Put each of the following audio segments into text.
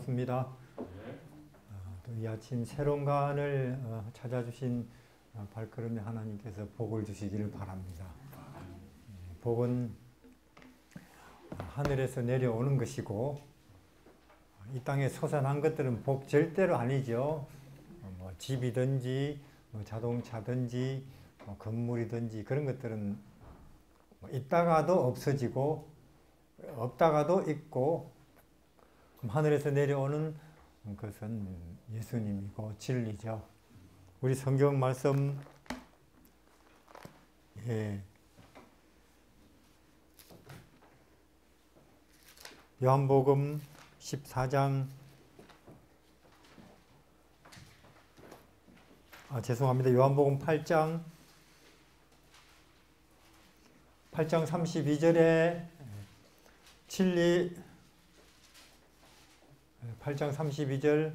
반갑습니다. 또 이 아침 새로운 간을 찾아주신 발걸음의 하나님께서 복을 주시기를 바랍니다. 복은 하늘에서 내려오는 것이고 이 땅에 솟아난 것들은 복 절대로 아니죠. 뭐 집이든지 뭐 자동차든지 뭐 건물이든지 그런 것들은 뭐 있다가도 없어지고 없다가도 있고, 하늘에서 내려오는 것은 예수님이고 진리죠. 우리 성경 말씀 요한복음 14장 죄송합니다. 요한복음 8장 32절에 진리 8장 32절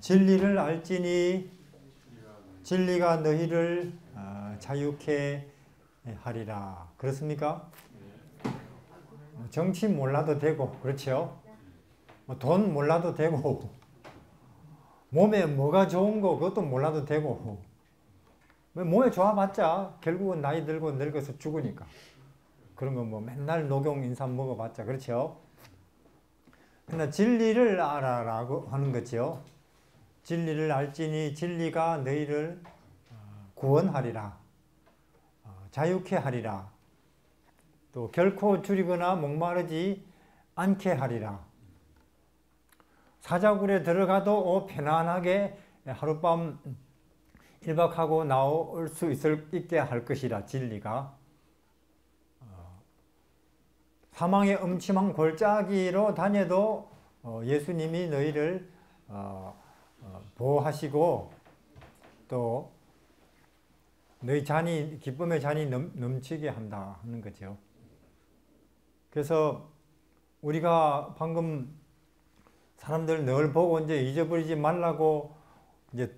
진리를 알지니 진리가 너희를 자유케 하리라. 그렇습니까? 정치 몰라도 되고, 그렇죠? 돈 몰라도 되고, 몸에 뭐가 좋은 거 그것도 몰라도 되고, 몸에 좋아봤자 결국은 나이 들고 늙어서 죽으니까. 그런 거 뭐 맨날 녹용 인삼 먹어봤자, 그렇죠? 그러나 진리를 알아라고 하는 거죠. 진리를 알지니 진리가 너희를 구원하리라, 자유케 하리라, 또 결코 줄이거나 목마르지 않게 하리라. 사자굴에 들어가도 편안하게 하룻밤 1박하고 나올 수 있게 할 것이라. 진리가 사망의 음침한 골짜기로 다녀도 예수님이 너희를 보호하시고 또 너희 잔이 기쁨의 잔이 넘치게 한다 하는 거죠. 그래서 우리가 방금 사람들 늘 보고 이제 잊어버리지 말라고 이제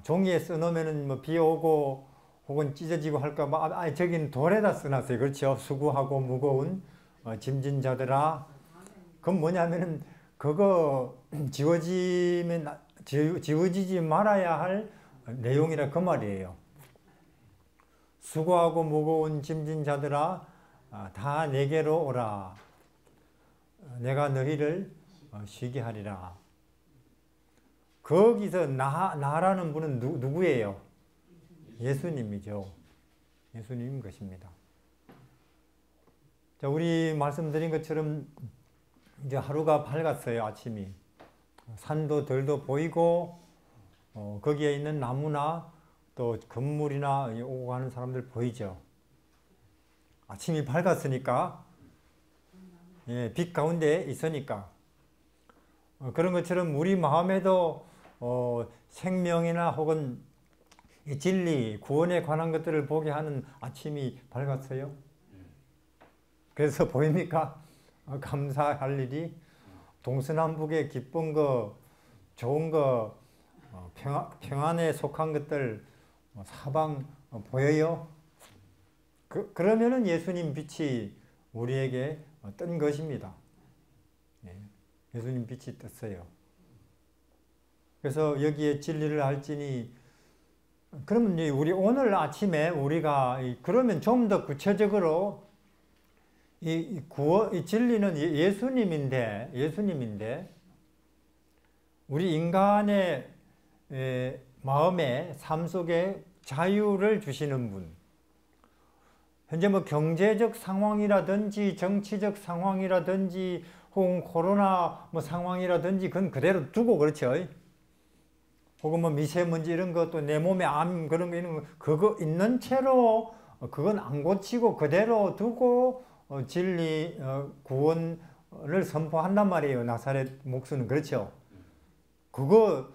종이에 써놓으면은 뭐 비 오고 혹은 찢어지고 할까 봐 저긴 돌에다 써놨어요. 그렇죠? 수고하고 무거운 짐진 자들아. 그건 뭐냐면은 그거 지워지지 말아야 할 내용이라 그 말이에요. 수고하고 무거운 짐진 자들아 다 내게로 오라. 내가 너희를 쉬게 하리라. 거기서 나라는 분은 누구예요? 예수님이죠. 예수님인 것입니다. 자, 우리 말씀드린 것처럼 이제 하루가 밝았어요. 아침이 산도 들도 보이고 거기에 있는 나무나 또 건물이나 오고 가는 사람들 보이죠. 아침이 밝았으니까, 빛 가운데 있으니까. 그런 것처럼 우리 마음에도 생명이나 혹은 이 진리, 구원에 관한 것들을 보게 하는 아침이 밝았어요. 그래서 보입니까? 감사할 일이 동서남북의 기쁜 거, 좋은 거, 평안에 속한 것들 사방 보여요? 그러면은 예수님 빛이 우리에게 뜬 것입니다. 예수님 빛이 떴어요. 그래서 여기에 진리를 알지니, 그러면 우리 오늘 아침에 우리가 그러면 좀 더 구체적으로 이 진리는 예수님인데 우리 인간의 마음에 삶 속에 자유를 주시는 분. 현재 뭐 경제적 상황이라든지 정치적 상황이라든지 혹은 코로나 뭐 상황이라든지 그건 그대로 두고, 그렇죠? 혹은 뭐 미세먼지 이런 것도 내 몸에 암 그런 거 있는 거 그거 있는 채로 그건 안 고치고 그대로 두고 진리 구원을 선포한단 말이에요. 나사렛 목수는. 그렇죠? 그거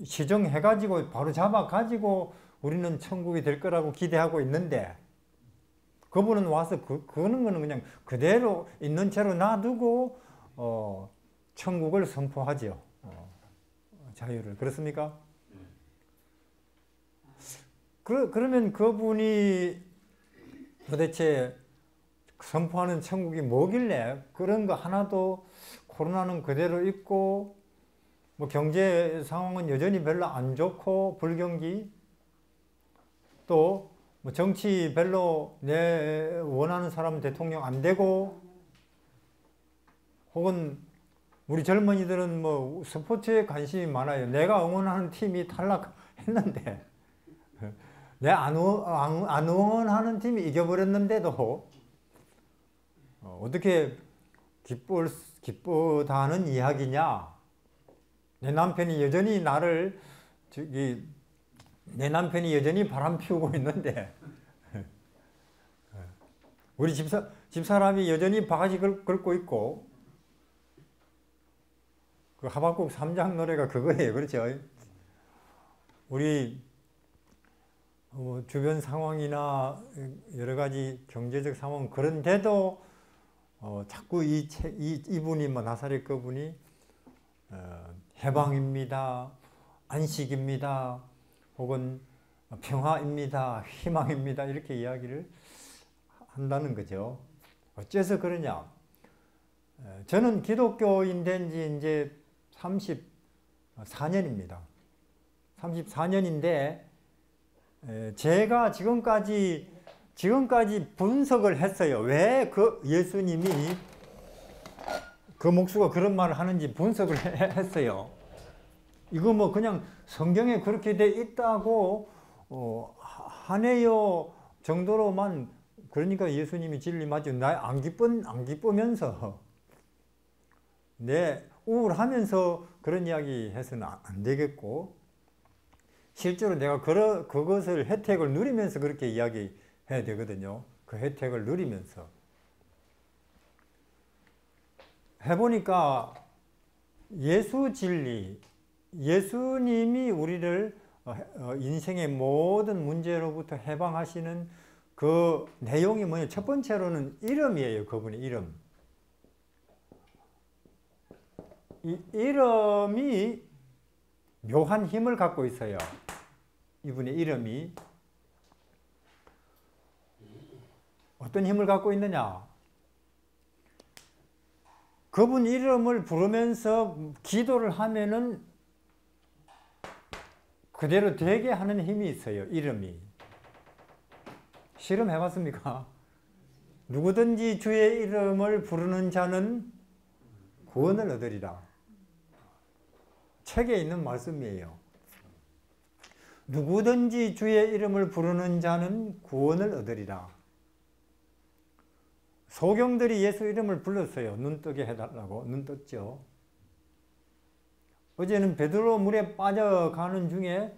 시정해가지고 바로 잡아가지고 우리는 천국이 될 거라고 기대하고 있는데, 그분은 와서 그거는 그냥 그대로 있는 채로 놔두고 천국을 선포하죠. 자유를. 그렇습니까? 그러면 그분이 도대체 선포하는 천국이 뭐길래 그런 거 하나도 코로나는 그대로 있고 뭐 경제 상황은 여전히 별로 안 좋고 불경기 또 뭐 정치 별로 내 원하는 사람 대통령 안 되고 혹은 우리 젊은이들은 뭐 스포츠에 관심이 많아요. 내가 응원하는 팀이 탈락했는데 내가 안 응원하는 팀이 이겨버렸는데도 어떻게 기쁘다는 이야기냐? 내 남편이 여전히 바람 피우고 있는데 우리 집사람이 여전히 바가지 긁고 있고 그 하박국 3장 노래가 그거예요. 그렇죠? 우리 주변 상황이나 여러 가지 경제적 상황 그런데도 자꾸 이분이 나사렛 그분이 해방입니다. 안식입니다. 혹은 평화입니다. 희망입니다. 이렇게 이야기를 한다는 거죠. 어째서 그러냐? 저는 기독교인 된 지 이제 34년입니다. 34년인데 제가 지금까지 분석을 했어요. 왜 그 예수님이 그 목수가 그런 말을 하는지 분석을 했어요. 이거 뭐 그냥 성경에 그렇게 돼 있다고 하네요 정도로만 그러니까 예수님이 진리 맞죠. 나 안 기쁘면서 내 우울하면서 그런 이야기 해서는 안 되겠고 실제로 내가 그것을 혜택을 누리면서 그렇게 이야기해야 되거든요. 그 혜택을 누리면서 해보니까 예수 진리 예수님이 우리를 인생의 모든 문제로부터 해방하시는 그 내용이 뭐냐? 첫 번째로는 이름이에요. 그분의 이름. 이 이름이 묘한 힘을 갖고 있어요. 이분의 이름이 어떤 힘을 갖고 있느냐? 그분 이름을 부르면서 기도를 하면은 그대로 되게 하는 힘이 있어요. 이름이. 실험해 봤습니까? 누구든지 주의 이름을 부르는 자는 구원을 얻으리라. 책에 있는 말씀이에요. 누구든지 주의 이름을 부르는 자는 구원을 얻으리라. 소경들이 예수 이름을 불렀어요. 눈 뜨게 해달라고. 눈 떴죠. 어제는 베드로 물에 빠져가는 중에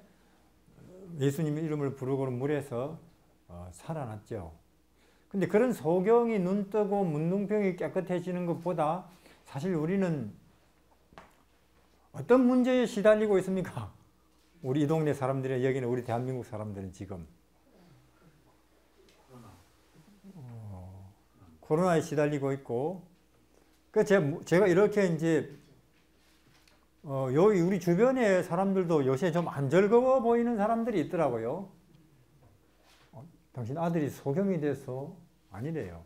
예수님의 이름을 부르고 물에서 살아났죠. 근데 그런 소경이 눈 뜨고 문둥병이 깨끗해지는 것보다 사실 우리는 어떤 문제에 시달리고 있습니까? 우리 이 동네 사람들이 여기는 우리 대한민국 사람들은 지금 코로나에 시달리고 있고 그 제가 이렇게 이제 여기 우리 주변의 사람들도 요새 좀 안 즐거워 보이는 사람들이 있더라고요. 당신 아들이 소경이 돼서 아니래요.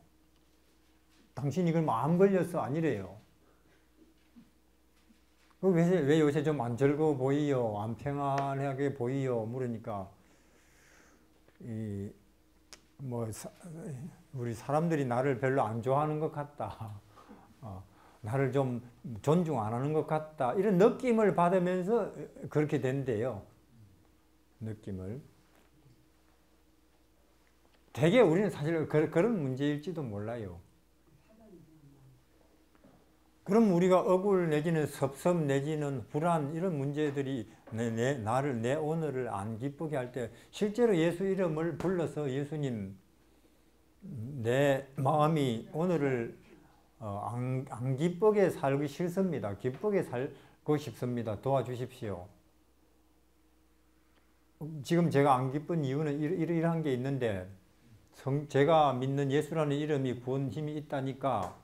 당신이 그럼 암 걸렸어 아니래요. 왜 요새 좀 안 즐거워 보이요? 안 평안하게 보이요? 물으니까 우리 사람들이 나를 별로 안 좋아하는 것 같다. 나를 좀 존중 안 하는 것 같다. 이런 느낌을 받으면서 그렇게 된대요. 느낌을. 되게 우리는 사실 그런 문제일지도 몰라요. 그럼 우리가 억울 내지는 섭섭 내지는 불안 이런 문제들이 내 오늘을 안 기쁘게 할 때 실제로 예수 이름을 불러서 예수님 내 마음이 오늘을 안 기쁘게 살기 싫습니다. 기쁘게 살고 싶습니다. 도와주십시오. 지금 제가 안 기쁜 이유는 이러한 게 있는데 제가 믿는 예수라는 이름이 구원 힘이 있다니까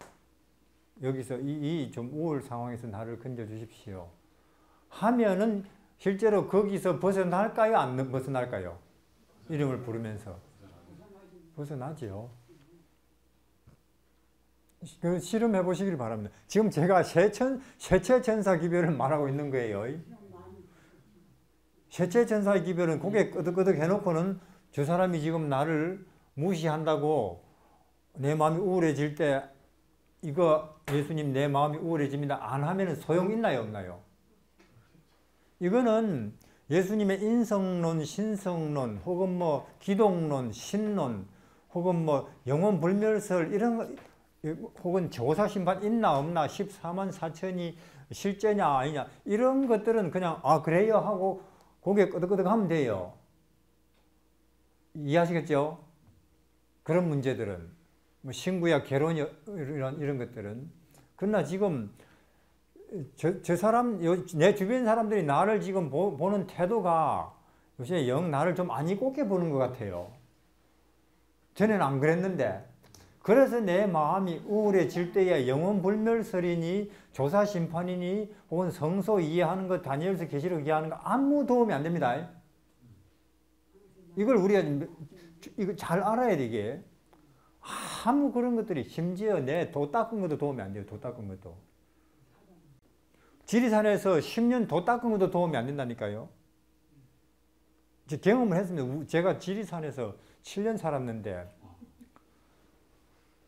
여기서 이 좀 우울 상황에서 나를 건져주십시오. 하면은 실제로 거기서 벗어날까요? 안 벗어날까요? 이름을 부르면서. 벗어나죠. 실험해 보시길 바랍니다. 지금 제가 셋째천사 기별을 말하고 있는 거예요. 셋째천사 기별은 고개 끄덕끄덕 해놓고는 저 사람이 지금 나를 무시한다고 내 마음이 우울해질 때 이거 예수님 내 마음이 우울해집니다 안 하면 소용 있나요 없나요? 이거는 예수님의 인성론, 신성론, 혹은 뭐 기독론, 신론, 혹은 뭐 영혼 불멸설 이런 거, 혹은 조사심판 있나 없나 14만 4천이 실제냐 아니냐 이런 것들은 그냥 아 그래요 하고 고개 끄덕끄덕 하면 돼요. 이해하시겠죠? 그런 문제들은 뭐 신구약 결혼 이런 것들은. 그러나 지금 저 사람 내 주변 사람들이 나를 지금 보는 태도가 요새 영 나를 좀 안 이롭게 보는 것 같아요. 전에는 안 그랬는데. 그래서 내 마음이 우울해질 때에 영혼 불멸설이니 조사 심판이니 혹은 성서 이해하는 것 다니엘서 계시록 이해하는 거 아무 도움이 안 됩니다. 이걸 우리가 이거 잘 알아야 돼. 이게 아무 그런 것들이 심지어 내 도 닦은 것도 도움이 안 돼요. 도 닦은 것도. 지리산에서 10년 도 닦은 것도 도움이 안 된다니까요. 경험을 했습니다. 제가 지리산에서 7년 살았는데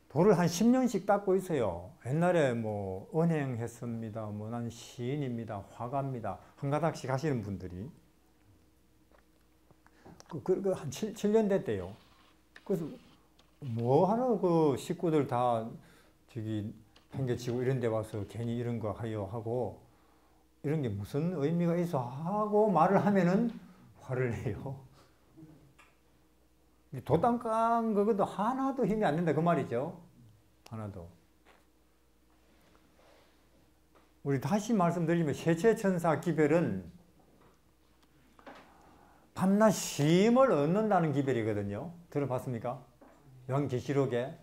도를 한 10년씩 닦고 있어요. 옛날에 뭐 은행했습니다. 뭐 난 시인입니다. 화가입니다. 한 가닥씩 하시는 분들이 한 7년 됐대요. 그래서 뭐 하나 그 식구들 다 저기 팽개치고 이런 데 와서 괜히 이런 거 하여 하고 이런 게 무슨 의미가 있어 하고 말을 하면은 화를 내요. 도 닦은 그것도 하나도 힘이 안 된다 그 말이죠. 하나도. 우리 다시 말씀드리면 셋째천사 기별은 밤낮 쉼을 얻는다는 기별이거든요. 들어봤습니까? 요한계시록에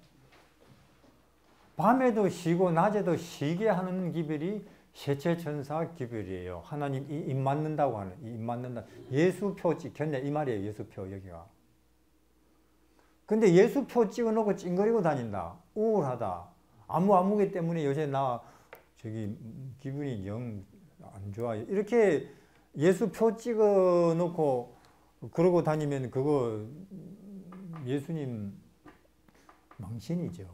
밤에도 쉬고 낮에도 쉬게 하는 기별이 셋째천사 기별이에요. 하나님 입 맞는다고 하는 입 맞는다. 예수표 찍혔네 이 말이에요. 예수표 여기가. 근데 예수표 찍어놓고 찡거리고 다닌다. 우울하다. 아무기 때문에 요새 나 저기 기분이 영 안 좋아요. 이렇게 예수표 찍어놓고 그러고 다니면 그거 예수님 망신이죠.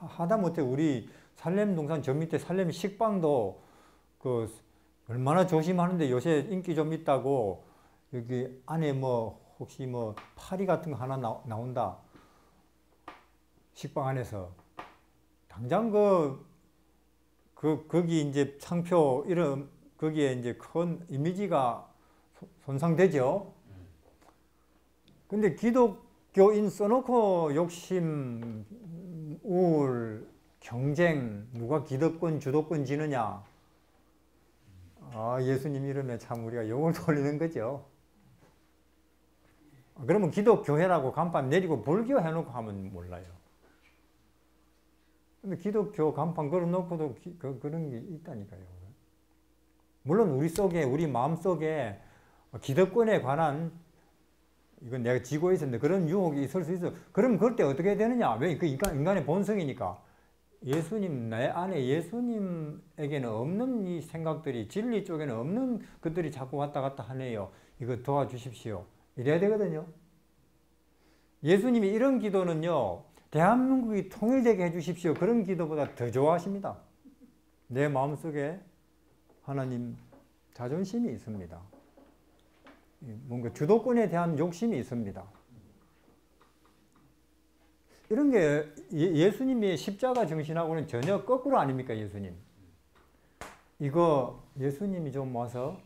하다못해 우리 살렘동산 저 밑에 살렘 식빵도 그 얼마나 조심하는데 요새 인기 좀 있다고 여기 안에 뭐 혹시 뭐 파리 같은 거 하나 나온다. 식빵 안에서 당장 거기 이제 상표 이런 거기에 이제 큰 이미지가 손상되죠. 근데 기독교인 써놓고 욕심, 우울, 경쟁, 누가 기득권, 주도권 지느냐. 아, 예수님 이름에 참 우리가 욕을 돌리는 거죠. 그러면 기독교회라고 간판 내리고 불교 해놓고 하면 몰라요. 근데 기독교 간판 걸어놓고도 그런 게 있다니까요. 물론 우리 속에, 우리 마음 속에 기득권에 관한 이건 내가 지고 있었는데 그런 유혹이 있을 수 있어. 그럼 그럴 때 어떻게 되느냐? 왜? 그 인간의 본성이니까. 예수님, 내 안에 예수님에게는 없는 이 생각들이, 진리 쪽에는 없는 것들이 자꾸 왔다 갔다 하네요. 이거 도와주십시오. 이래야 되거든요. 예수님이 이런 기도는요, 대한민국이 통일되게 해주십시오. 그런 기도보다 더 좋아하십니다. 내 마음속에 하나님 자존심이 있습니다. 뭔가 주도권에 대한 욕심이 있습니다. 이런 게 예수님의 십자가 정신하고는 전혀 거꾸로 아닙니까, 예수님? 이거 예수님이 좀 와서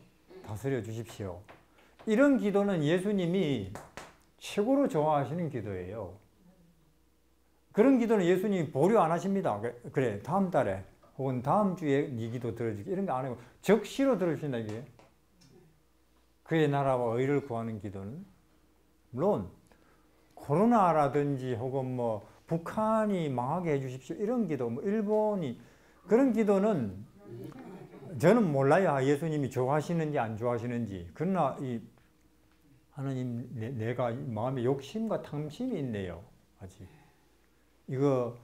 다스려 주십시오. 이런 기도는 예수님이 최고로 좋아하시는 기도예요. 그런 기도는 예수님이 보류 안 하십니다. 그래, 다음 달에 혹은 다음 주에 네 기도 들어주기 이런 거 안 하고 적시로 들어주신다 이게. 그의 나라와 의를 구하는 기도는 물론 코로나라든지 혹은 뭐 북한이 망하게 해주십시오 이런 기도, 뭐 일본이 그런 기도는 저는 몰라요. 예수님이 좋아하시는지 안 좋아하시는지. 그러나 이 하나님 내가 마음에 욕심과 탐심이 있네요. 아직 이거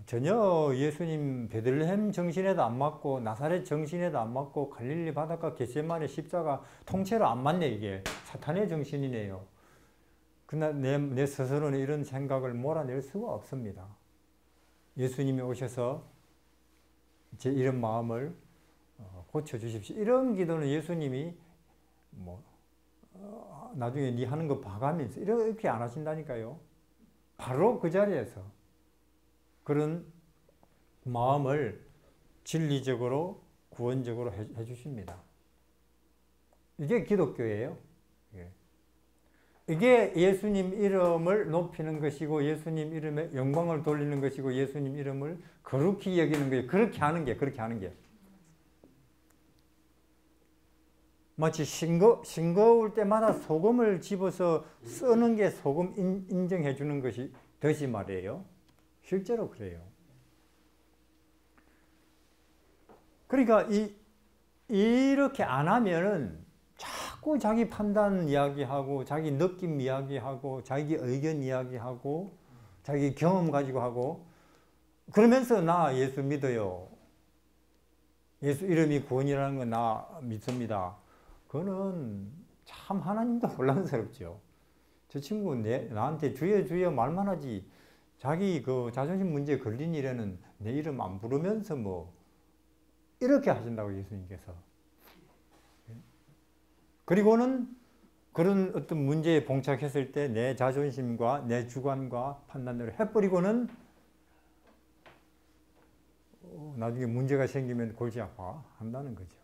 전혀 예수님 베들레헴 정신에도 안 맞고 나사렛 정신에도 안 맞고 갈릴리 바닷가 겟세마네 십자가 통째로 안 맞네. 이게 사탄의 정신이네요. 그러나 내 스스로는 이런 생각을 몰아낼 수가 없습니다. 예수님이 오셔서 제 이런 마음을 고쳐주십시오. 이런 기도는 예수님이 나중에 네 하는 거 봐가면서 이렇게 안 하신다니까요. 바로 그 자리에서 그런 마음을 진리적으로 구원적으로 해주십니다. 이게 기독교예요. 이게 예수님 이름을 높이는 것이고 예수님 이름에 영광을 돌리는 것이고 예수님 이름을 거룩히 여기는 거예요. 그렇게 하는 게. 마치 싱거울 때마다 소금을 집어서 쓰는 게 소금 인정해 주는 것이 듯이 말이에요. 실제로 그래요. 그러니까 이렇게 안 하면은 자꾸 자기 판단 이야기하고 자기 느낌 이야기하고 자기 의견 이야기하고 자기 경험 가지고 하고 그러면서 나 예수 믿어요. 예수 이름이 구원이라는 거 나 믿습니다. 그거는 참 하나님도 혼란스럽죠. 저 친구 나한테 주여 주여 말만 하지 자기 그 자존심 문제에 걸린 일에는 내 이름 안 부르면서 뭐 이렇게 하신다고 예수님께서. 그리고는 그런 어떤 문제에 봉착했을 때 내 자존심과 내 주관과 판단대로 해버리고는 나중에 문제가 생기면 골치 아파 한다는 거죠.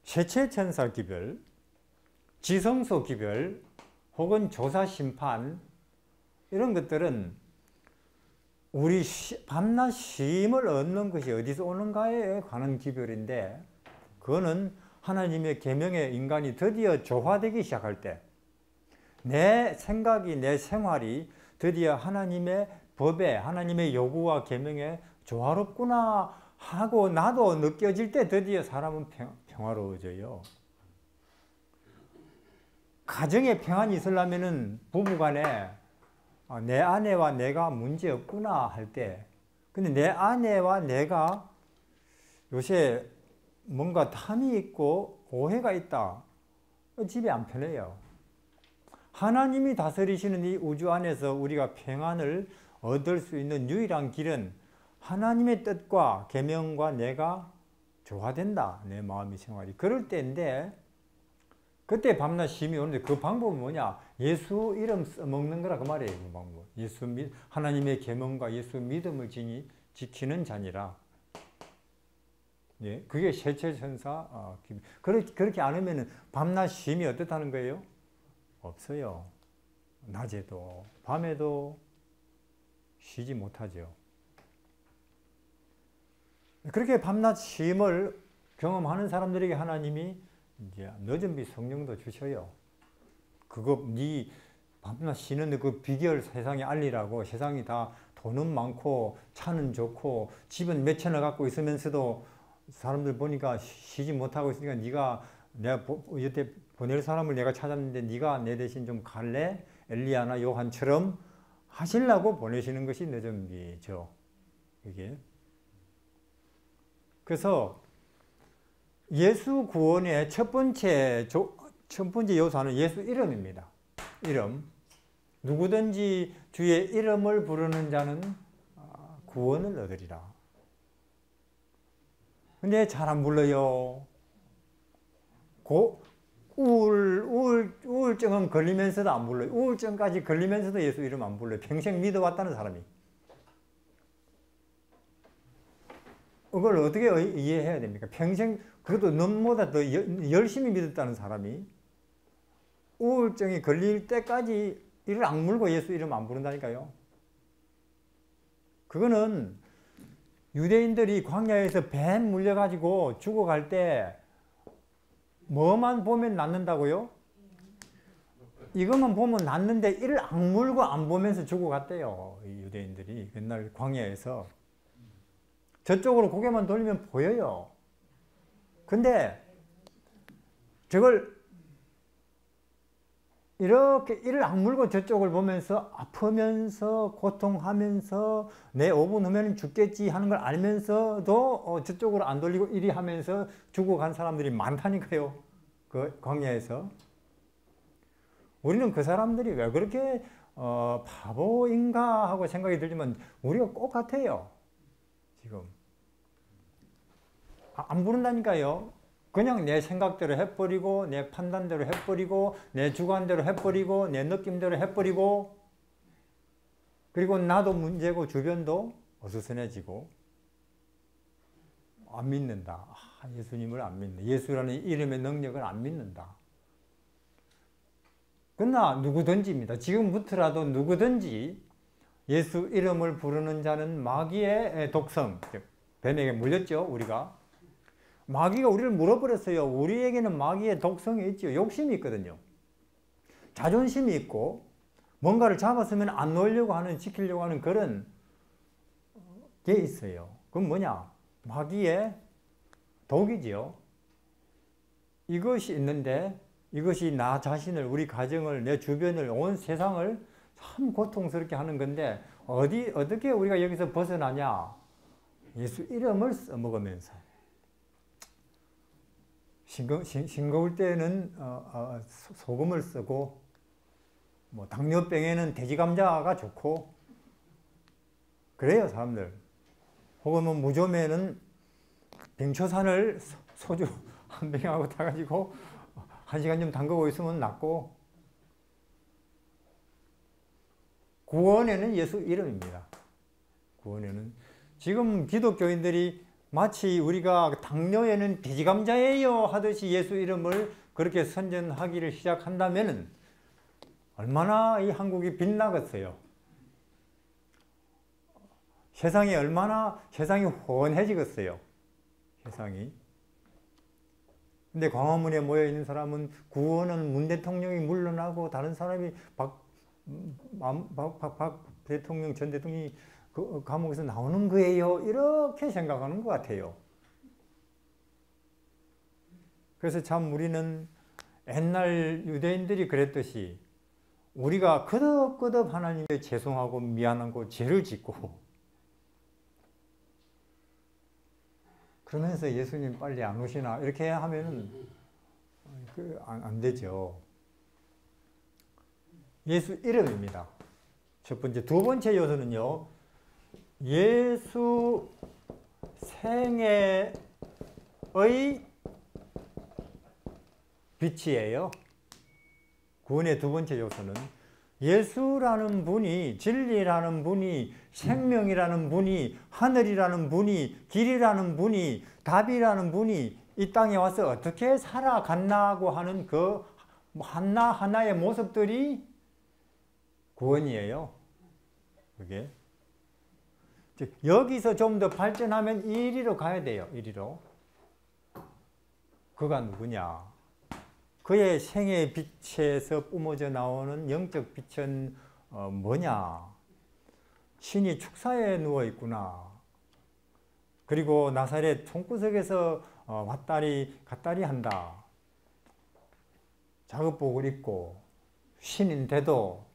쇠체천사 기별, 지성소 기별, 혹은 조사 심판 이런 것들은 우리 밤낮 쉼을 얻는 것이 어디서 오는가에 관한 기별인데 그거는 하나님의 계명에 인간이 드디어 조화되기 시작할 때 내 생각이 내 생활이 드디어 하나님의 법에 하나님의 요구와 계명에 조화롭구나 하고 나도 느껴질 때 드디어 사람은 평화로워져요. 가정에 평안이 있으려면은 부부간에 내 아내와 내가 문제 없구나 할 때 근데 내 아내와 내가 요새 뭔가 탐이 있고 오해가 있다. 집이 안 편해요. 하나님이 다스리시는 이 우주 안에서 우리가 평안을 얻을 수 있는 유일한 길은 하나님의 뜻과 계명과 내가 조화된다. 내 마음의 생활이. 그럴 때인데 그때 밤낮 쉼이 오는데 그 방법은 뭐냐? 예수 이름 써먹는 거라 그 말이에요. 그 방법. 하나님의 계명과 예수 믿음을 지키는 자니라. 예, 그게 쇠체천사 그렇게 안 하면 밤낮 쉼이 어떻다는 거예요? 없어요. 낮에도 밤에도 쉬지 못하죠. 그렇게 밤낮 쉼을 경험하는 사람들에게 하나님이 이제 늦은 비 성령도 주셔요. 그거 네 밤낮 쉬는 그 비결 세상에 알리라고. 세상이 다 돈은 많고 차는 좋고 집은 몇 채나 갖고 있으면서도 사람들 보니까 쉬지 못하고 있으니까 네가 내가 여태 보낼 사람을 내가 찾았는데 네가 내 대신 좀 갈래? 엘리야나 요한처럼 하시려고 보내시는 것이 늦은 비죠. 이게. 그래서 예수 구원의 첫 번째 요소는 예수 이름입니다. 이름. 누구든지 주의 이름을 부르는 자는 구원을 얻으리라. 근데 잘 안 불러요. 우울증은 걸리면서도 안 불러요. 우울증까지 걸리면서도 예수 이름 안 불러요. 평생 믿어왔다는 사람이. 이걸 어떻게 이해해야 됩니까? 평생 그래도 넘보다 더 열심히 믿었다는 사람이 우울증이 걸릴 때까지 이를 악물고 예수 이름 안 부른다니까요. 그거는 유대인들이 광야에서 뱀 물려가지고 죽어갈 때 뭐만 보면 낫는다고요? 이것만 보면 낫는데 이를 악물고 안 보면서 죽어갔대요. 이 유대인들이 옛날 광야에서. 저쪽으로 고개만 돌리면 보여요. 근데 저걸 이렇게 이를 악물고 저쪽을 보면서 아프면서 고통하면서 내 5분 후면 죽겠지 하는 걸 알면서도 저쪽으로 안 돌리고 이리 하면서 죽어간 사람들이 많다니까요. 그 광야에서. 우리는 그 사람들이 왜 그렇게 바보인가 하고 생각이 들지만 우리가 꼭 같아요. 지금. 안 부른다니까요. 그냥 내 생각대로 해버리고 내 판단대로 해버리고 내 주관대로 해버리고 내 느낌대로 해버리고 그리고 나도 문제고 주변도 어수선해지고 안 믿는다. 예수님을 안 믿는다. 예수라는 이름의 능력을 안 믿는다. 그러나 누구든지입니다. 지금부터라도 누구든지 예수 이름을 부르는 자는 마귀의 독성, 뱀에게 물렸죠, 우리가. 마귀가 우리를 물어버렸어요. 우리에게는 마귀의 독성이 있죠. 욕심이 있거든요. 자존심이 있고 뭔가를 잡았으면 안 놓으려고 하는, 지키려고 하는 그런 게 있어요. 그건 뭐냐? 마귀의 독이지요. 이것이 있는데 이것이 나 자신을, 우리 가정을, 내 주변을, 온 세상을 참 고통스럽게 하는 건데 어떻게 우리가 여기서 벗어나냐? 예수 이름을 써먹으면서. 싱거울 때는 소금을 쓰고, 뭐 당뇨병에는 돼지감자가 좋고 그래요, 사람들. 혹은 뭐 무좀에는 병초산을 소주 한 병하고 타가지고 1시간 좀 담그고 있으면 낫고, 구원에는 예수 이름입니다. 구원에는. 지금 기독교인들이 마치 우리가 당뇨에는 돼지감자예요 하듯이 예수 이름을 그렇게 선전하기를 시작한다면 얼마나 이 한국이 빛나겠어요. 세상이 훤해지겠어요. 세상이. 근데 광화문에 모여 있는 사람은 구원은 문 대통령이 물러나고 다른 사람이 박 대통령, 전 대통령이 그 감옥에서 나오는 거예요. 이렇게 생각하는 것 같아요. 그래서 참 우리는 옛날 유대인들이 그랬듯이 우리가 거듭거듭 하나님께 죄송하고 미안하고 죄를 짓고 그러면서 예수님 빨리 안 오시나 이렇게 하면은 안 되죠. 예수 이름입니다. 첫 번째. 두 번째 요소는요, 예수 생애의 빛이에요. 구원의 두 번째 요소는 예수라는 분이, 진리라는 분이, 생명이라는 분이, 하늘이라는 분이, 길이라는 분이, 답이라는 분이 이 땅에 와서 어떻게 살아갔나고 하는 그 하나하나의 모습들이 구원이에요. 그게. 여기서 좀 더 발전하면 이리로 가야 돼요. 이리로. 그가 누구냐? 그의 생의 빛에서 뿜어져 나오는 영적 빛은 뭐냐? 신이 축사에 누워 있구나. 그리고 나사렛 총구석에서 왔다리 갔다리 한다. 작업복을 입고 신인데도,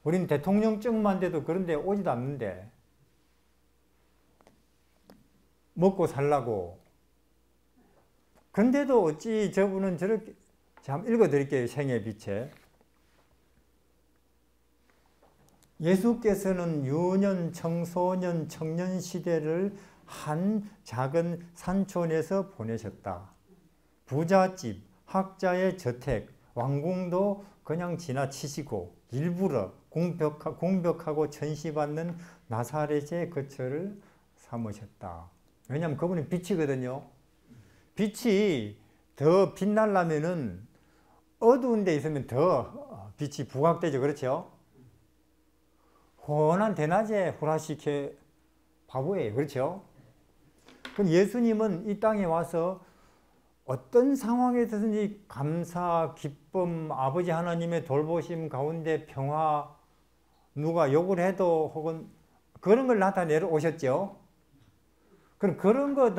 우린 대통령증만 돼도 그런데 오지도 않는데 먹고 살라고. 근데도 어찌 저분은 저렇게, 한번 읽어드릴게요. 생의 빛에. 예수께서는 유년, 청소년, 청년 시대를 한 작은 산촌에서 보내셨다. 부잣집, 학자의 저택, 왕궁도 그냥 지나치시고 일부러 공벽하고 천시받는 나사렛의 거처를 삼으셨다. 왜냐하면 그분이 빛이거든요. 빛이 더 빛나려면은 어두운 데 있으면 더 빛이 부각되죠. 그렇죠? 훤한 대낮에 후라시케 바보예요. 그렇죠? 그럼 예수님은 이 땅에 와서 어떤 상황에서든지 감사, 기쁨, 아버지 하나님의 돌보심 가운데 평화, 누가 욕을 해도 혹은 그런 걸 나타내러 오셨죠. 그럼 그런 걸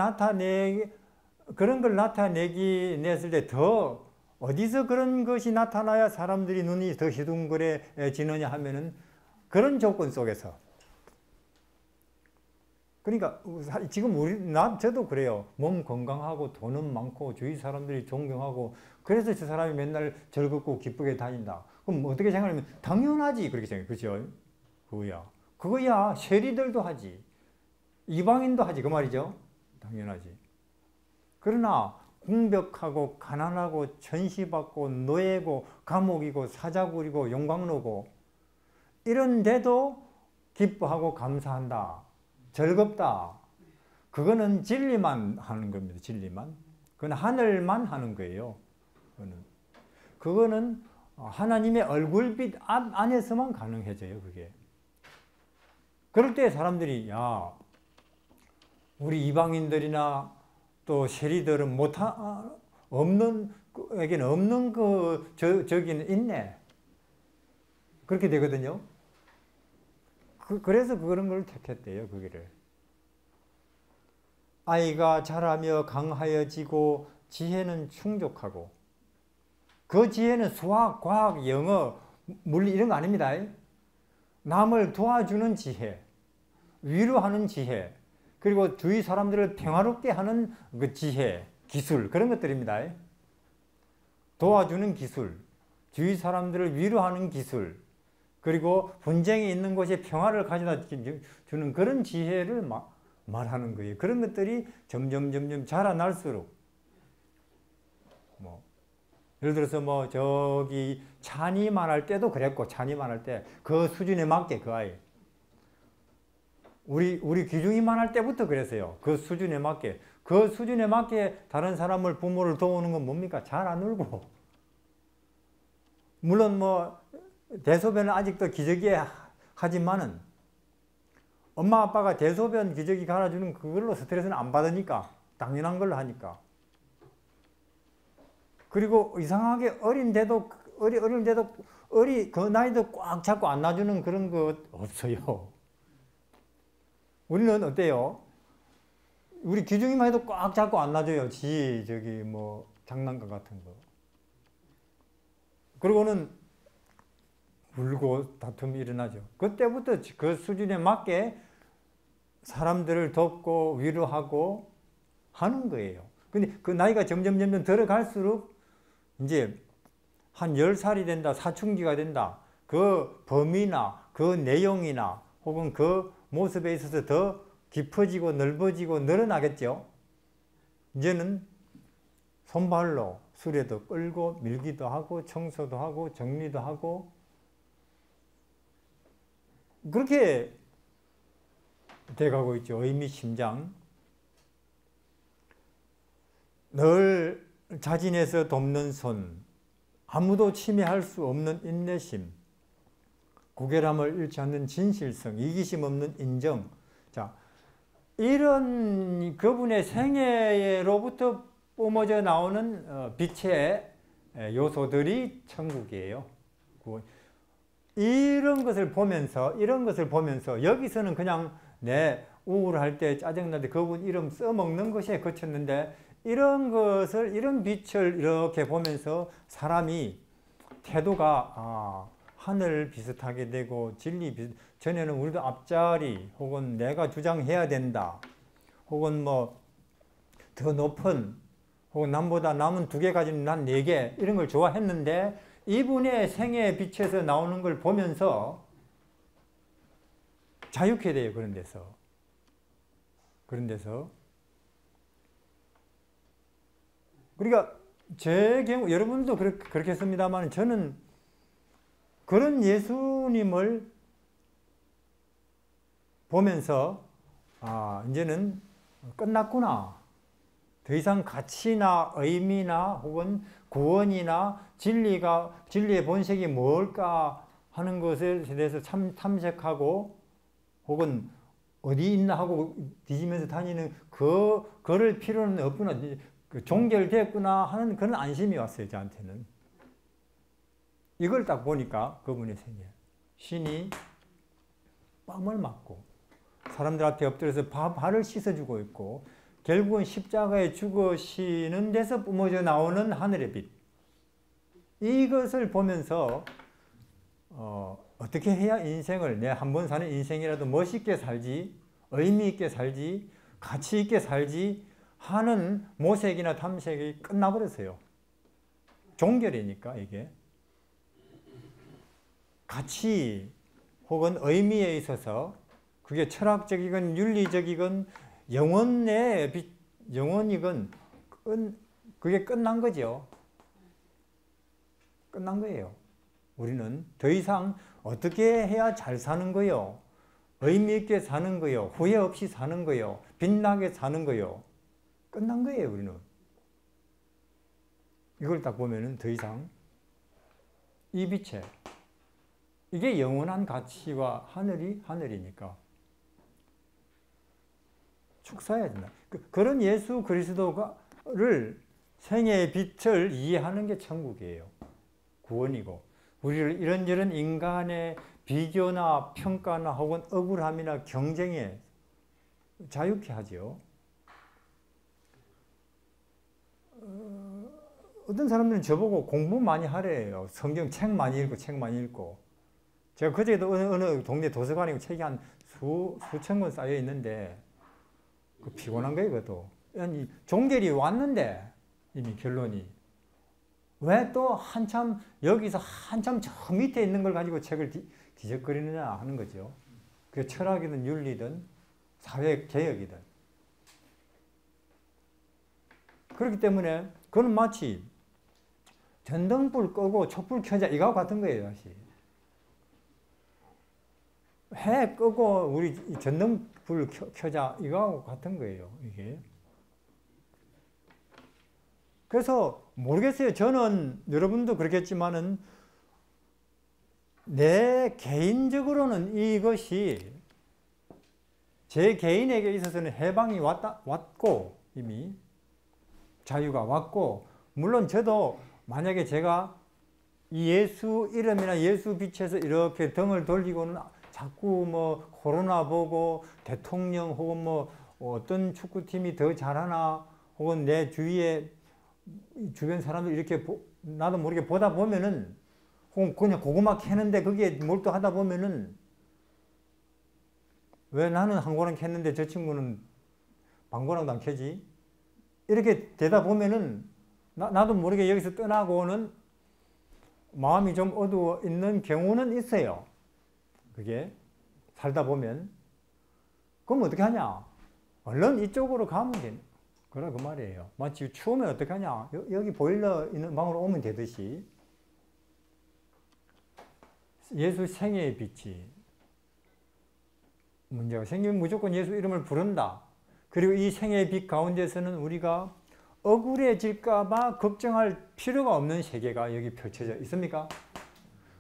나타냈을 때 더 어디서 그런 것이 나타나야 사람들이 눈이 더 시둥거려지느냐 하면은 그런 조건 속에서. 그러니까 지금 저도 그래요. 몸 건강하고 돈은 많고 주위 사람들이 존경하고 그래서 저 사람이 맨날 즐겁고 기쁘게 다닌다. 그럼 어떻게 생각하면 당연하지 그렇게 생각해요. 그렇죠? 그거야 세리들도 하지. 이방인도 하지 그 말이죠. 당연하지. 그러나 궁벽하고 가난하고 천시받고 노예고 감옥이고 사자굴이고 용광로고 이런데도 기뻐하고 감사한다. 즐겁다. 그거는 진리만 하는 겁니다. 진리만. 그건 하늘만 하는 거예요. 그거는 하나님의 얼굴빛 안에서만 가능해져요. 그게. 그럴 때 사람들이 야 우리 이방인들이나 또 세리들은 에게는 없는 저기는 있네. 그렇게 되거든요. 그래서 그런 걸 택했대요. 거기를. 아이가 자라며 강하여지고 지혜는 충족하고 그 지혜는 수학, 과학, 영어, 물리 이런 거 아닙니다. 남을 도와주는 지혜, 위로하는 지혜, 그리고 주위 사람들을 평화롭게 하는 그 지혜, 기술 그런 것들입니다. 도와주는 기술, 주위 사람들을 위로하는 기술, 그리고 분쟁이 있는 곳에 평화를 가져다 주는 그런 지혜를 말하는 거예요. 그런 것들이 점점 자라날수록 예를 들어서 저기 찬이만 할 때도 그랬고 찬이만 할 때 그 수준에 맞게 그 아이 우리 귀중이만 할 때부터 그랬어요. 그 수준에 맞게 다른 사람을 부모를 도우는 건 뭡니까? 잘 안 울고 물론 대소변은 아직도 기저귀에 하지만은 엄마 아빠가 대소변 기저귀 갈아주는 그걸로 스트레스는 안 받으니까 당연한 걸로 하니까. 그리고 이상하게 어린데도 그 나이도 꽉 잡고 안 놔주는 그런 거 없어요. 우리는 어때요? 우리 기중이만 해도 꽉 잡고 안 놔줘요. 장난감 같은 거. 그리고는 울고 다툼이 일어나죠. 그때부터 그 수준에 맞게 사람들을 돕고 위로하고 하는 거예요. 근데 그 나이가 점점 들어갈수록 이제 한 10살이 된다, 사춘기가 된다. 그 범위나 그 내용이나 혹은 그 모습에 있어서 더 깊어지고 넓어지고 늘어나겠죠. 이제는 손발로 수레도 끌고 밀기도 하고 청소도 하고 정리도 하고 그렇게 돼가고 있죠. 의미심장. 늘 자진해서 돕는 손, 아무도 침해할 수 없는 인내심, 구결함을 잃지 않는 진실성, 이기심 없는 인정. 자, 이런 그분의 생애로부터 뿜어져 나오는 빛의 요소들이 천국이에요. 이런 것을 보면서 여기서는 그냥 내 우울할 때 짜증날 때 그분 이름 써먹는 것에 그쳤는데 이런 빛을 이렇게 보면서 사람이 태도가 하늘 비슷하게 되고 진리 전에는 우리도 앞자리 혹은 내가 주장해야 된다 혹은 더 높은 혹은 남보다 남은 2개 가진 난 4개 이런 걸 좋아했는데 이분의 생애 빛에서 나오는 걸 보면서 자유케 돼요. 그런 데서 그러니까 제 경우 여러분도 그렇겠습니다만 저는 그런 예수님을 보면서 이제는 끝났구나. 더 이상 가치나 의미나 혹은 구원이나 진리의 본색이 뭘까 하는 것에 대해서 탐색하고 혹은 어디 있나 하고 뒤지면서 다니는 그럴 필요는 없구나. 종결됐구나 하는 그런 안심이 왔어요. 저한테는. 이걸 딱 보니까 그분의 생애. 신이 뺨을 맞고 사람들 앞에 엎드려서 발을 씻어주고 있고 결국은 십자가에 죽으시는 데서 뿜어져 나오는 하늘의 빛. 이것을 보면서 어떻게 해야 인생을 내 한 번 사는 인생이라도 멋있게 살지, 의미 있게 살지, 가치 있게 살지 하는 모색이나 탐색이 끝나버렸어요. 종결이니까 이게. 가치 혹은 의미에 있어서 그게 철학적이건 윤리적이건 영원이건 그게 끝난 거죠. 끝난 거예요. 우리는 더 이상 어떻게 해야 잘 사는 거요? 의미 있게 사는 거요? 후회 없이 사는 거요? 빛나게 사는 거요? 끝난 거예요, 우리는. 이걸 딱 보면은 더 이상 이 빛에 이게 영원한 가치와 하늘이니까 축사해야 된다. 그런 예수 그리스도를 생애의 빛을 이해하는 게 천국이에요. 구원이고 우리를 이런저런 인간의 비교나 평가나 혹은 억울함이나 경쟁에 자유케 하죠. 어떤 사람들은 저보고 공부 많이 하래요. 성경 책 많이 읽고. 제가 그제도 어느 동네 도서관에 책이 한 수천 권 쌓여 있는데 피곤한 거예요, 그것도. 아니, 종결이 왔는데 이미 결론이. 왜 또 여기서 한참 저 밑에 있는 걸 가지고 책을 뒤적거리느냐 하는 거죠. 그게 철학이든 윤리든 사회개혁이든. 그렇기 때문에 그건 마치 전등불 끄고 촛불 켜자 이거하고 같은 거예요, 다시. 해 끄고 우리 전등불 켜자 이거하고 같은 거예요, 이게. 그래서 모르겠어요. 저는 여러분도 그렇겠지만은 내 개인적으로는 이것이 제 개인에게 있어서는 해방이 왔고 이미 자유가 왔고 물론 저도 만약에 제가 이 예수 이름이나 예수 빛에서 이렇게 등을 돌리고는 자꾸 뭐 코로나 보고 대통령 혹은 뭐 어떤 축구팀이 더 잘하나 혹은 내 주위에 주변 사람들 이렇게 나도 모르게 보다 보면은 혹은 그냥 고구마 캐는데 거기에 몰두하다 보면은 왜 나는 한 고랑 캤는데 저 친구는 반고랑도 안 캐지? 이렇게 되다 보면은 나도 모르게 여기서 떠나고는 마음이 좀 어두워 있는 경우는 있어요. 그게 살다 보면. 그럼 어떻게 하냐? 얼른 이쪽으로 가면 돼. 그래 그 말이에요. 마치 추우면 어떻게 하냐? 여기 보일러 있는 방으로 오면 되듯이 예수 생애의 빛이 문제가 생기면 무조건 예수 이름을 부른다. 그리고 이 생애의 빛 가운데서는 우리가 억울해질까 봐 걱정할 필요가 없는 세계가 여기 펼쳐져 있습니까?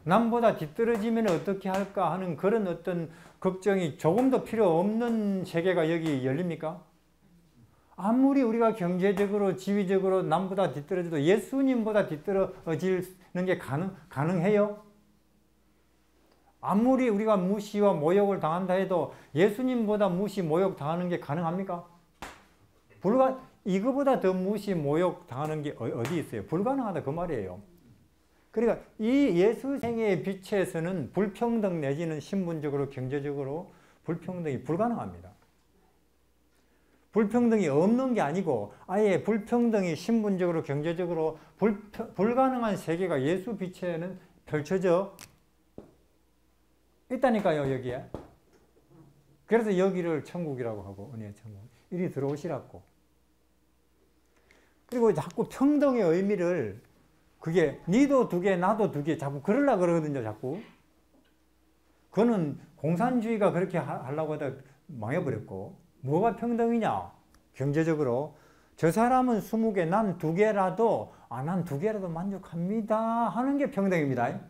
남보다 뒤떨어지면 어떻게 할까 하는 그런 어떤 걱정이 조금도 필요 없는 세계가 여기 열립니까? 아무리 우리가 경제적으로 지위적으로 남보다 뒤떨어져도 예수님보다 뒤떨어지는 게 가능해요? 아무리 우리가 무시와 모욕을 당한다 해도 예수님보다 무시 모욕 당하는 게 가능합니까? 이거보다 더 무시 모욕 당하는 게 어디 있어요? 불가능하다 그 말이에요. 그러니까 이 예수 생애의 빛에서는 불평등 내지는 신분적으로 경제적으로 불평등이 불가능합니다. 불평등이 없는 게 아니고 아예 불평등이 신분적으로 경제적으로 불가능한 세계가 예수 빛에는 펼쳐져 있다니까요, 여기에. 그래서 여기를 천국이라고 하고 은혜의 천국. 이리 들어오시라고. 그리고 자꾸 평등의 의미를 그게 니도 두 개 나도 두 개 자꾸 그러려고 그러거든요, 자꾸. 그거는 공산주의가 그렇게 하려고 하다 망해버렸고 뭐가 평등이냐? 경제적으로 저 사람은 20개, 난 2개라도 난 2개라도 만족합니다 하는 게 평등입니다.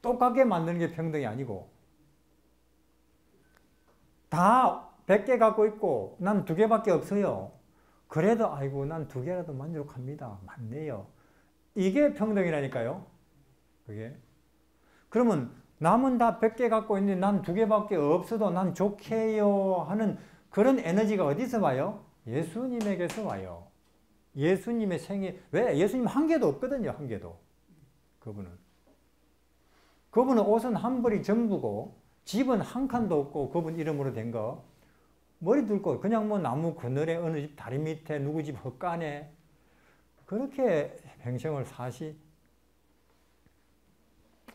똑같게 만드는 게 평등이 아니고 다 100개 갖고 있고 난 2개밖에 없어요. 그래도 아이고 난 2개라도 만족합니다. 맞네요. 이게 평등이라니까요. 그게. 그러면 남은 다 100개 갖고 있는데 난 2개밖에 없어도 난 좋게요 하는 그런 에너지가 어디서 와요? 예수님에게서 와요. 예수님의 생애, 왜? 예수님 한 개도 없거든요, 한 개도. 그분은 옷은 한 벌이 전부고, 집은 한 칸도 없고, 그분 이름으로 된 거. 머리 둘 곳, 그냥 뭐 나무 그늘에 어느 집 다리 밑에 누구 집 헛간에 그렇게 평생을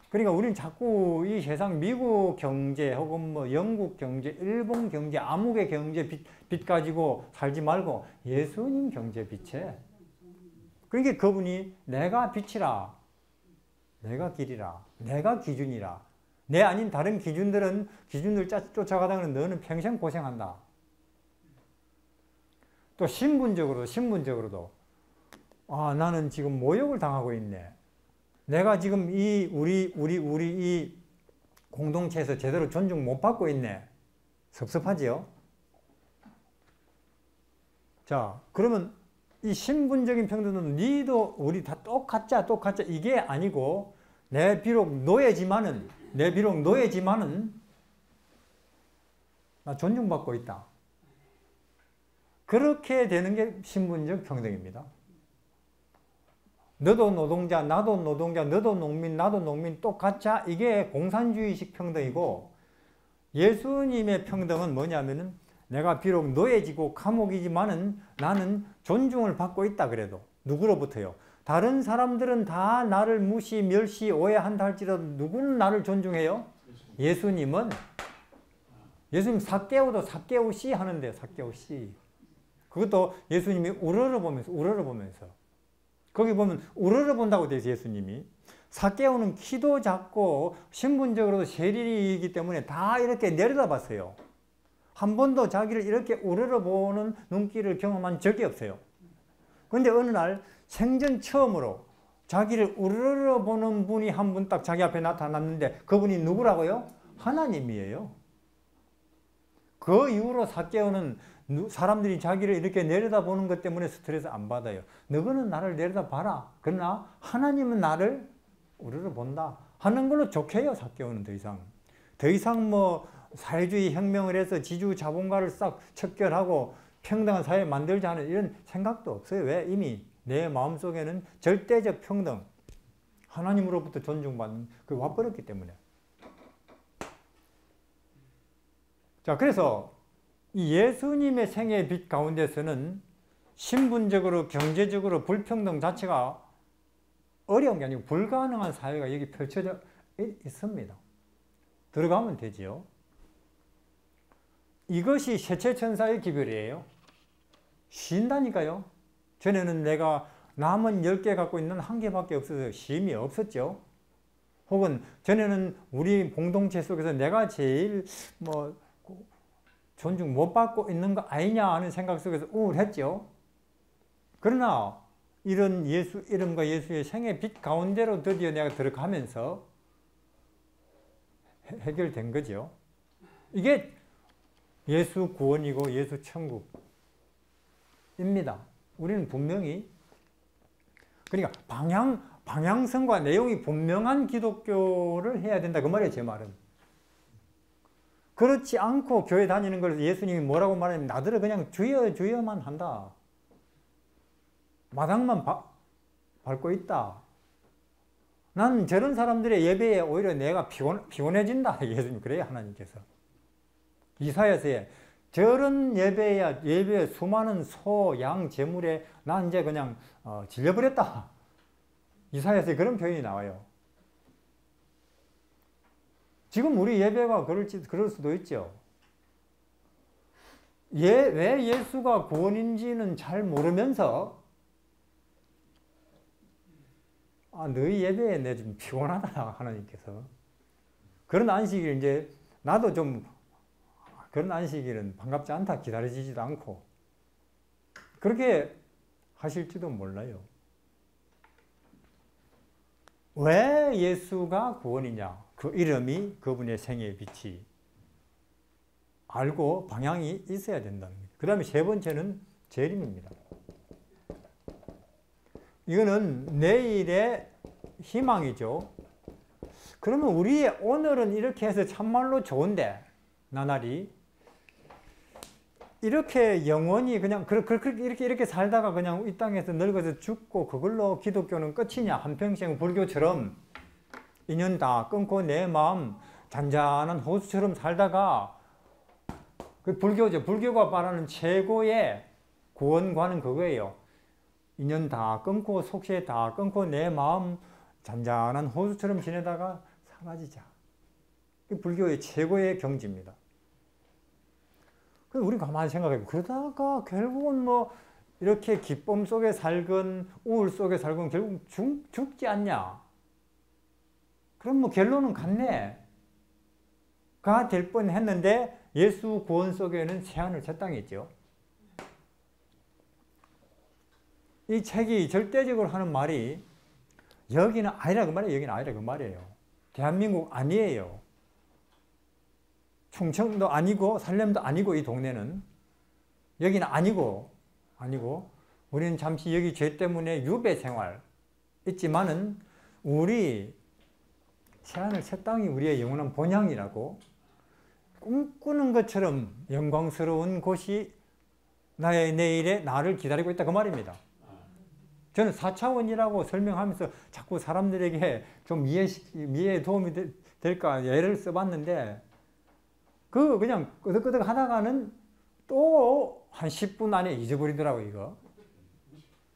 그러니까 우리는 자꾸 이 세상 미국 경제 혹은 뭐 영국 경제, 일본 경제, 암흑의 경제 빛 가지고 살지 말고 예수님 경제 빛에. 그러니까 그분이 내가 빛이라, 내가 길이라, 내가 기준이라. 내 아닌 다른 기준들 쫓아가다가 너는 평생 고생한다. 또 신분적으로도 나는 지금 모욕을 당하고 있네. 내가 지금 우리 이 공동체에서 제대로 존중 못 받고 있네. 섭섭하지요? 자, 그러면 이 신분적인 평등은 니도 우리 다 똑같자 이게 아니고 내 비록 노예지만은 나 존중받고 있다. 그렇게 되는 게 신분적 평등입니다. 너도 노동자, 나도 노동자, 너도 농민, 나도 농민 똑같자. 이게 공산주의식 평등이고, 예수님의 평등은 뭐냐면은 내가 비록 노예지고 감옥이지만은 나는 존중을 받고 있다 그래도. 누구로부터요? 다른 사람들은 다 나를 무시, 멸시, 오해한다 할지라도 누구는 나를 존중해요? 예수님 삭개오도 삭개오씨 하는데요. 삭개오씨. 그것도 예수님이 우러러보면서. 거기 보면 우러러본다고 되어 있어요. 예수님이. 삭개오는 키도 작고 신분적으로도 세리이기 때문에 다 이렇게 내려다봤어요. 한 번도 자기를 이렇게 우러러보는 눈길을 경험한 적이 없어요. 그런데 어느 날 생전 처음으로 자기를 우러러보는 분이 한 분 딱 자기 앞에 나타났는데 그분이 누구라고요? 하나님이에요. 그 이후로 삭개오는 사람들이 자기를 이렇게 내려다보는 것 때문에 스트레스 안 받아요. 너는 나를 내려다봐라. 그러나 하나님은 나를 우러러본다 하는 걸로 좋게요. 삭개오는 더 이상 뭐 사회주의 혁명을 해서 지주자본가를 싹 척결하고 평등한 사회 만들자 하는 이런 생각도 없어요. 왜? 이미 내 마음속에는 절대적 평등, 하나님으로부터 존중받는 그 와버렸기 때문에. 자, 그래서 이 예수님의 생애의 빛 가운데서는 신분적으로 경제적으로 불평등 자체가 어려운 게 아니고 불가능한 사회가 여기 펼쳐져 있습니다. 들어가면 되지요. 이것이 세체천사의 기별이에요. 쉰다니까요. 전에는 내가 남은 10개 갖고 있는 1개밖에 없어서 쉼이 없었죠. 혹은 전에는 우리 공동체 속에서 내가 제일 존중 못 받고 있는 거 아니냐 하는 생각 속에서 우울했죠. 그러나 이런 예수 이름과 예수의 생애 빛 가운데로 드디어 내가 들어가면서 해결된 거죠. 이게 예수 구원이고 예수 천국입니다. 우리는 분명히 그러니까 방향성과 내용이 분명한 기독교를 해야 된다 그 말이에요. 제 말은. 그렇지 않고 교회 다니는 걸 예수님이 뭐라고 말하냐면 나들은 그냥 주여만 한다. 마당만 밟고 있다. 난 저런 사람들의 예배에 오히려 내가 피곤해진다. 예수님 그래요. 하나님께서. 이사야서에 저런 예배에 수많은 소, 양, 제물에 난 이제 그냥 질려버렸다. 이사야서에 그런 표현이 나와요. 지금 우리 예배가 그럴 수도 있죠. 왜 예수가 구원인지는 잘 모르면서 너희 예배에 내 좀 피곤하다 하나님께서. 그런 안식일 이제 나도 좀 그런 안식일은 반갑지 않다 기다려지지도 않고 그렇게 하실지도 몰라요. 왜 예수가 구원이냐? 그 이름이 그분의 생애의 빛이 알고 방향이 있어야 된다는 거예요. 그 다음에 세 번째는 재림입니다. 이거는 내일의 희망이죠. 그러면 우리의 오늘은 이렇게 해서 참말로 좋은데 나날이 이렇게 영원히 그냥 이렇게 살다가 그냥 이 땅에서 늙어서 죽고 그걸로 기독교는 끝이냐? 한평생 불교처럼 인연 다 끊고 내 마음 잔잔한 호수처럼 살다가 그 불교죠. 불교가 말하는 최고의 구원과는 그거예요. 인연 다 끊고 속세 다 끊고 내 마음 잔잔한 호수처럼 지내다가 사라지자. 그 불교의 최고의 경지입니다. 그래서 우리 가만히 생각해요. 그러다가 결국은 뭐 이렇게 기쁨 속에 살건 우울 속에 살건 결국 죽지 않냐. 그럼 뭐 결론은 같네. 가 될 뻔했는데 예수 구원 속에는 새하늘 새 땅이 있죠. 이 책이 절대적으로 하는 말이 여기는 아니라 그 말이에요. 여기는 아니라 그 말이에요. 대한민국 아니에요. 충청도 아니고 살렘도 아니고 이 동네는 여기는 아니고 우리는 잠시 여기 죄 때문에 유배 생활 있지만은 우리 새하늘 새 땅이 우리의 영원한 본향이라고 꿈꾸는 것처럼 영광스러운 곳이 나의 내일에 나를 기다리고 있다 그 말입니다. 저는 4차원이라고 설명하면서 자꾸 사람들에게 좀 이해에 도움이 될까 예를 써봤는데 그냥 끄덕끄덕 하다가는 또 한 10분 안에 잊어버리더라고요, 이거.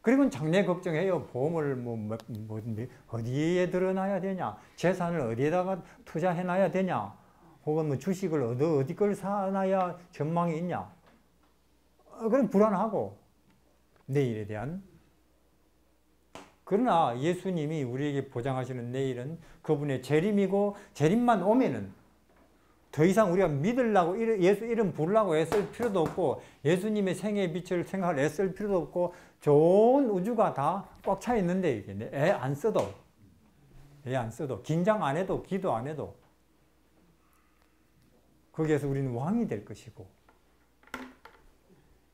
그리고 장래 걱정해요. 보험을 어디에 들어놔야 되냐? 재산을 어디에다가 투자해놔야 되냐? 혹은 뭐 주식을 어디 걸 사놔야 전망이 있냐? 그럼 불안하고, 내일에 대한. 그러나 예수님이 우리에게 보장하시는 내일은 그분의 재림이고, 재림만 오면은 더 이상 우리가 믿으려고 예수 이름 부르려고 애쓸 필요도 없고 예수님의 생애의 빛을 생각할 애쓸 필요도 없고 좋은 우주가 다 꽉 차 있는데 이게 애 안 써도 긴장 안 해도 기도 안 해도 거기에서 우리는 왕이 될 것이고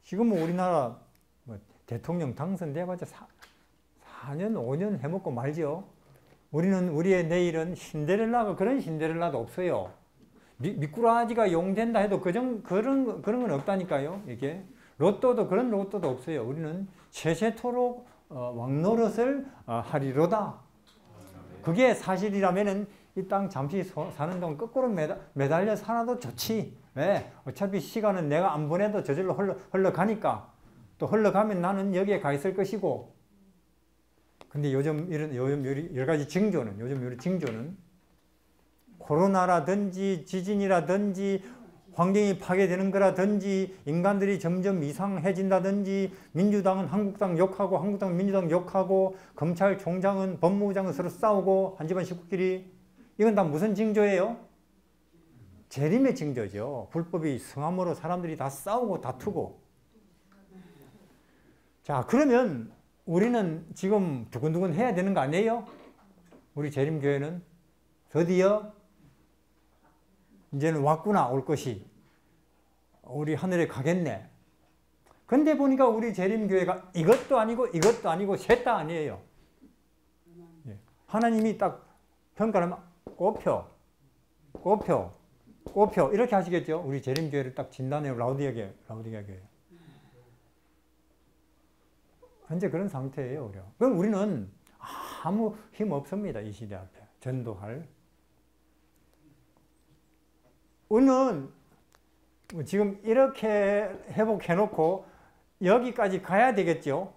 지금은 우리나라 대통령 당선돼봤자 4년 5년 해먹고 말죠. 우리의 내일은 신데렐라가 그런 신데렐라도 없어요. 미꾸라지가 용된다 해도 그런 건 없다니까요. 이게 로또도 그런 로또도 없어요. 우리는 세세토록 왕노릇을 하리로다. 그게 사실이라면은 이 땅 잠시 사는 동안 거꾸로 매달려 살아도 좋지. 왜? 어차피 시간은 내가 안 보내도 저절로 흘러가니까. 또 흘러가면 나는 여기에 가 있을 것이고. 근데 요즘 여러 가지 징조는 코로나라든지 지진이라든지 환경이 파괴되는 거라든지 인간들이 점점 이상해진다든지 민주당은 한국당 욕하고 한국당은 민주당 욕하고 검찰총장은 법무부장은 서로 싸우고 한 집안 식구끼리 이건 다 무슨 징조예요? 재림의 징조죠. 불법이 성함으로 사람들이 다 싸우고 다투고. 자, 그러면 우리는 지금 두근두근 해야 되는 거 아니에요? 우리 재림교회는 드디어 이제는 왔구나 올 것이 우리 하늘에 가겠네. 근데 보니까 우리 재림교회가 이것도 아니고 셋 다 아니에요. 하나님이 딱 평가를 하면 꼽혀 이렇게 하시겠죠. 우리 재림교회를 딱 진단해요. 라우디게아 교회. 현재 그런 상태예요. 그럼 우리는 아무 힘 없습니다. 이 시대 앞에 전도할. 우리는 지금 이렇게 회복해놓고 여기까지 가야 되겠죠.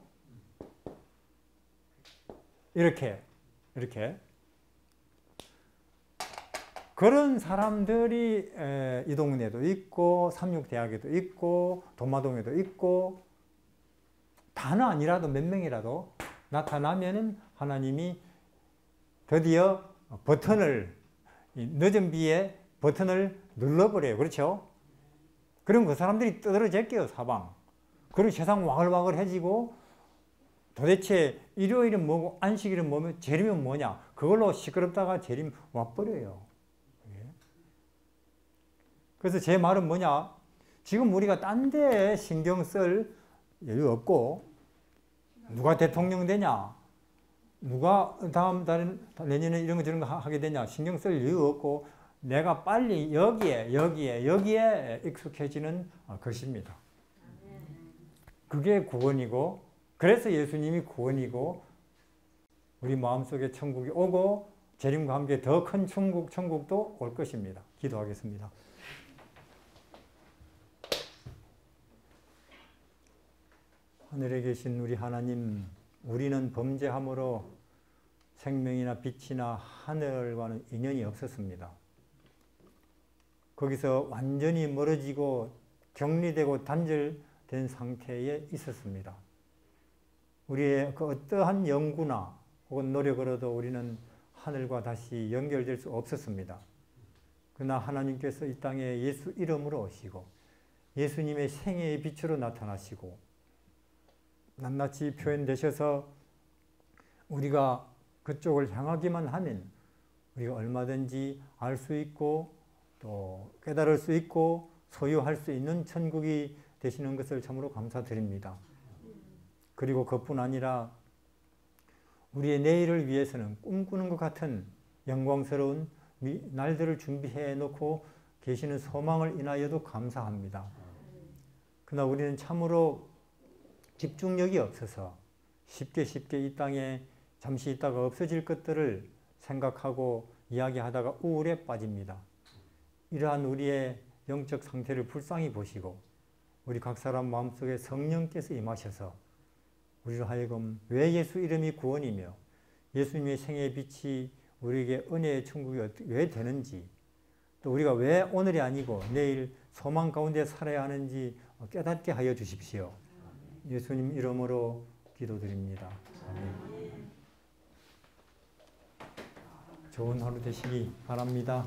이렇게 그런 사람들이 이동네에도 있고 삼육대학에도 있고 도마동에도 있고 다는 아니라도 몇 명이라도 나타나면은 하나님이 드디어 버튼을 늦은 비에 버튼을 눌러버려요. 그렇죠? 그럼 그 사람들이 떠들어질게요. 사방. 그리고 세상 와글와글해지고 도대체 일요일은 뭐고 안식일은 뭐며 재림은 뭐냐. 그걸로 시끄럽다가 재림 와버려요. 그래서 제 말은 뭐냐. 지금 우리가 딴 데 신경 쓸 여유 없고 누가 대통령 되냐. 누가 다음 달에 내년에 이런 거 저런 거 하게 되냐. 신경 쓸 여유 없고 내가 빨리 여기에 익숙해지는 것입니다. 그게 구원이고, 그래서 예수님이 구원이고, 우리 마음속에 천국이 오고 재림과 함께 더 큰 천국도 올 것입니다. 기도하겠습니다. 하늘에 계신 우리 하나님, 우리는 범죄함으로 생명이나 빛이나 하늘과는 인연이 없었습니다. 거기서 완전히 멀어지고 격리되고 단절된 상태에 있었습니다. 우리의 그 어떠한 연구나 혹은 노력으로도 우리는 하늘과 다시 연결될 수 없었습니다. 그러나 하나님께서 이 땅에 예수 이름으로 오시고 예수님의 생애의 빛으로 나타나시고 낱낱이 표현되셔서 우리가 그쪽을 향하기만 하면 우리가 얼마든지 알 수 있고 또 깨달을 수 있고 소유할 수 있는 천국이 되시는 것을 참으로 감사드립니다. 그리고 그뿐 아니라 우리의 내일을 위해서는 꿈꾸는 것 같은 영광스러운 날들을 준비해 놓고 계시는 소망을 인하여도 감사합니다. 그러나 우리는 참으로 집중력이 없어서 쉽게 이 땅에 잠시 있다가 없어질 것들을 생각하고 이야기하다가 우울에 빠집니다. 이러한 우리의 영적 상태를 불쌍히 보시고 우리 각 사람 마음속에 성령께서 임하셔서 우리로 하여금 왜 예수 이름이 구원이며 예수님의 생애의 빛이 우리에게 은혜의 천국이 왜 되는지, 또 우리가 왜 오늘이 아니고 내일 소망 가운데 살아야 하는지 깨닫게 하여 주십시오. 예수님 이름으로 기도드립니다. 아멘. 좋은 하루 되시기 바랍니다.